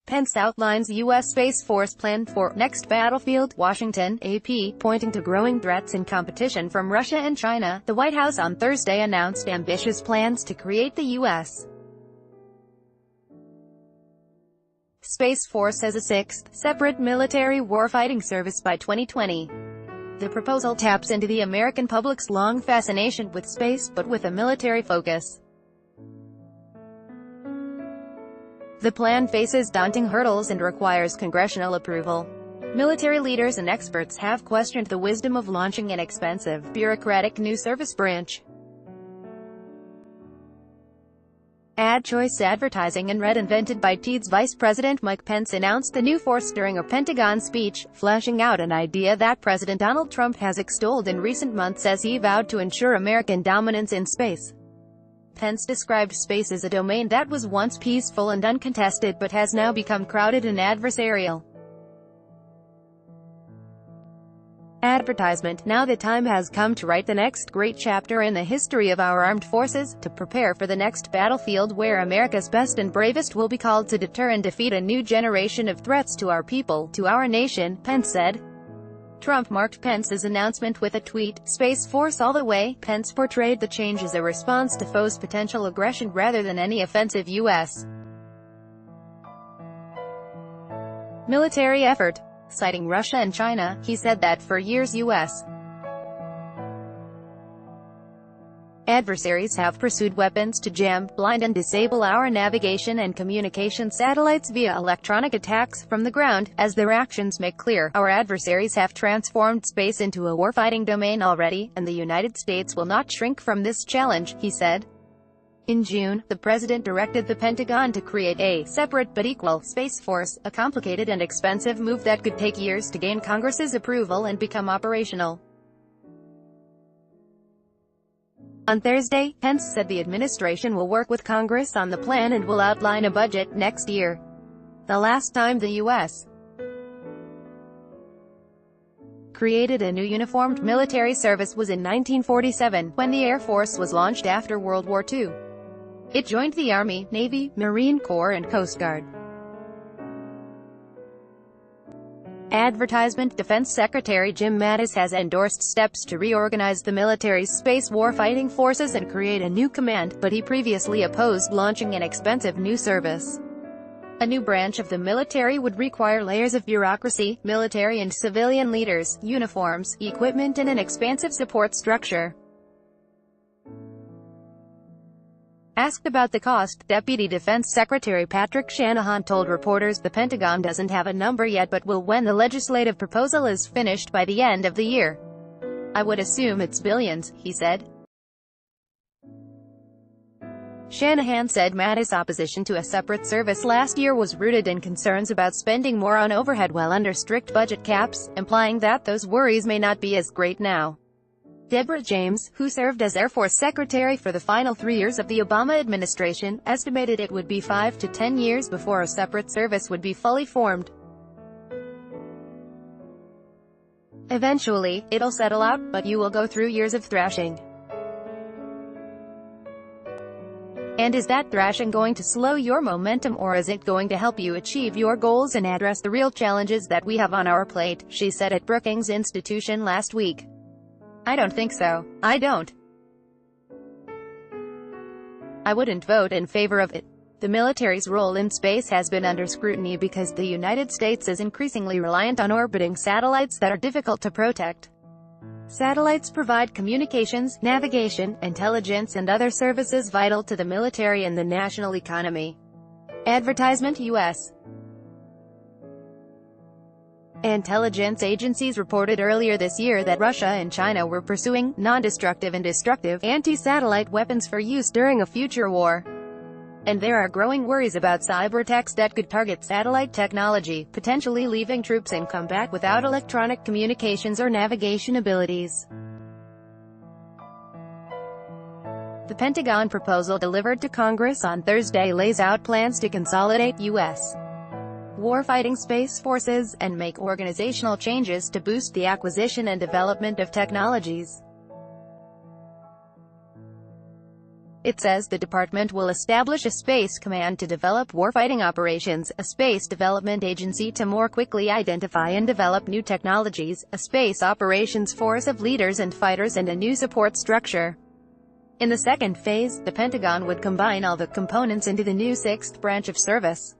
Pence outlines U.S. Space Force plan for next battlefield. Washington, AP, pointing to growing threats and competition from Russia and China. The White House on Thursday announced ambitious plans to create the U.S. Space Force as a sixth, separate military warfighting service by 2020. The proposal taps into the American public's long fascination with space, but with a military focus. The plan faces daunting hurdles and requires congressional approval. Military leaders and experts have questioned the wisdom of launching an expensive, bureaucratic new service branch. Ad choice advertising and red invented by TED's Vice President Mike Pence announced the new force during a Pentagon speech, fleshing out an idea that President Donald Trump has extolled in recent months as he vowed to ensure American dominance in space. Pence described space as a domain that was once peaceful and uncontested but has now become crowded and adversarial. Advertisement. Now the time has come to write the next great chapter in the history of our armed forces, to prepare for the next battlefield where America's best and bravest will be called to deter and defeat a new generation of threats to our people, to our nation, Pence said. Trump marked Pence's announcement with a tweet, "Space Force all the way." Pence portrayed the change as a response to foes' potential aggression rather than any offensive U.S. military effort. Citing Russia and China, he said that for years U.S. adversaries have pursued weapons to jam, blind and disable our navigation and communication satellites via electronic attacks from the ground. As their actions make clear, our adversaries have transformed space into a warfighting domain already, and the United States will not shrink from this challenge, he said. In June, the president directed the Pentagon to create a separate but equal Space Force, a complicated and expensive move that could take years to gain Congress's approval and become operational. On Thursday, Pence said the administration will work with Congress on the plan and will outline a budget next year. The last time the U.S. created a new uniformed military service was in 1947, when the Air Force was launched after World War II. It joined the Army, Navy, Marine Corps and Coast Guard. Advertisement. Defense Secretary Jim Mattis has endorsed steps to reorganize the military's space warfighting forces and create a new command, but he previously opposed launching an expensive new service. A new branch of the military would require layers of bureaucracy, military and civilian leaders, uniforms, equipment and an expansive support structure. Asked about the cost, Deputy Defense Secretary Patrick Shanahan told reporters the Pentagon doesn't have a number yet but will when the legislative proposal is finished by the end of the year. "I would assume it's billions," he said. Shanahan said Mattis' opposition to a separate service last year was rooted in concerns about spending more on overhead while under strict budget caps, implying that those worries may not be as great now. Deborah James, who served as Air Force Secretary for the final 3 years of the Obama administration, estimated it would be 5 to 10 years before a separate service would be fully formed. Eventually, it'll settle out, but you will go through years of thrashing. And is that thrashing going to slow your momentum, or is it going to help you achieve your goals and address the real challenges that we have on our plate? She said at Brookings Institution last week. "I don't think so. I don't. I wouldn't vote in favor of it." The military's role in space has been under scrutiny because the United States is increasingly reliant on orbiting satellites that are difficult to protect. Satellites provide communications, navigation, intelligence and other services vital to the military and the national economy. Advertisement. U.S. intelligence agencies reported earlier this year that Russia and China were pursuing non-destructive and destructive anti-satellite weapons for use during a future war. And there are growing worries about cyber attacks that could target satellite technology, potentially leaving troops in combat without electronic communications or navigation abilities. The Pentagon proposal delivered to Congress on Thursday lays out plans to consolidate U.S. warfighting space forces, and make organizational changes to boost the acquisition and development of technologies. It says the department will establish a Space Command to develop warfighting operations, a Space Development Agency to more quickly identify and develop new technologies, a Space Operations Force of leaders and fighters, and a new support structure. In the second phase, the Pentagon would combine all the components into the new sixth branch of service.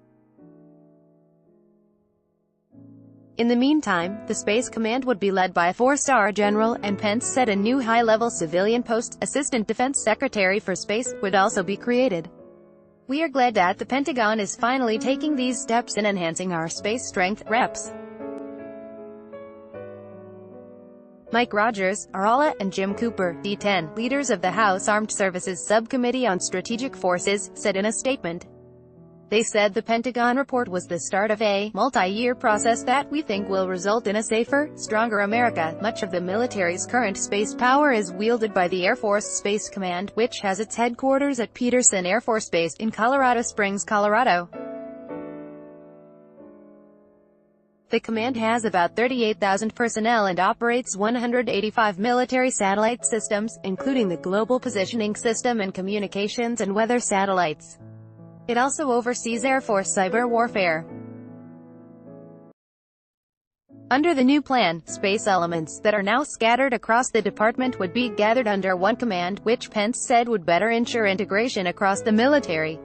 In the meantime, the Space Command would be led by a four-star general, and Pence said a new high-level civilian post, Assistant Defense Secretary for Space, would also be created. "We are glad that the Pentagon is finally taking these steps in enhancing our space strength," Reps. Mike Rogers, Arala, and Jim Cooper, D10, leaders of the House Armed Services Subcommittee on Strategic Forces, said in a statement. They said the Pentagon report was the start of a multi-year process that we think will result in a safer, stronger America. Much of the military's current space power is wielded by the Air Force Space Command, which has its headquarters at Peterson Air Force Base in Colorado Springs, Colorado. The command has about 38,000 personnel and operates 185 military satellite systems, including the Global Positioning System and communications and weather satellites. It also oversees Air Force cyber warfare. Under the new plan, space elements that are now scattered across the department would be gathered under one command, which Pence said would better ensure integration across the military.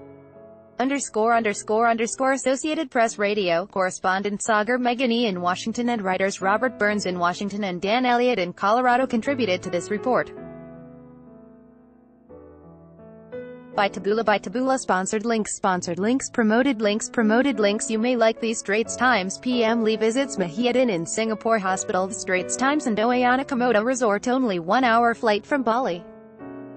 Associated Press Radio correspondent Sagar Meghani in Washington and writers Robert Burns in Washington and Dan Elliott in Colorado contributed to this report. By Taboola Sponsored links Promoted links You may like the Straits Times PM Lee visits Mahiyadin in Singapore Hospital. The Straits Times and Oayana Komodo Resort, only 1-hour flight from Bali.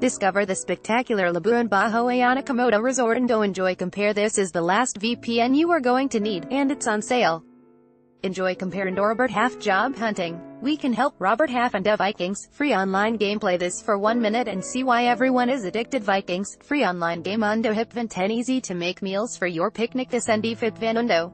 Discover the spectacular Labuan Bajo Oayana Komodo Resort and enjoy. Compare. This is the last VPN you are going to need, and it's on sale. Enjoy. Compare and Robert Half job hunting. We can help. Robert Half and Vikings. Free online game. Play this for 1 minute and see why everyone is addicted. Vikings. Free online game. Undo Hip 10 easy to make meals for your picnic. This ND Fit Vanundo.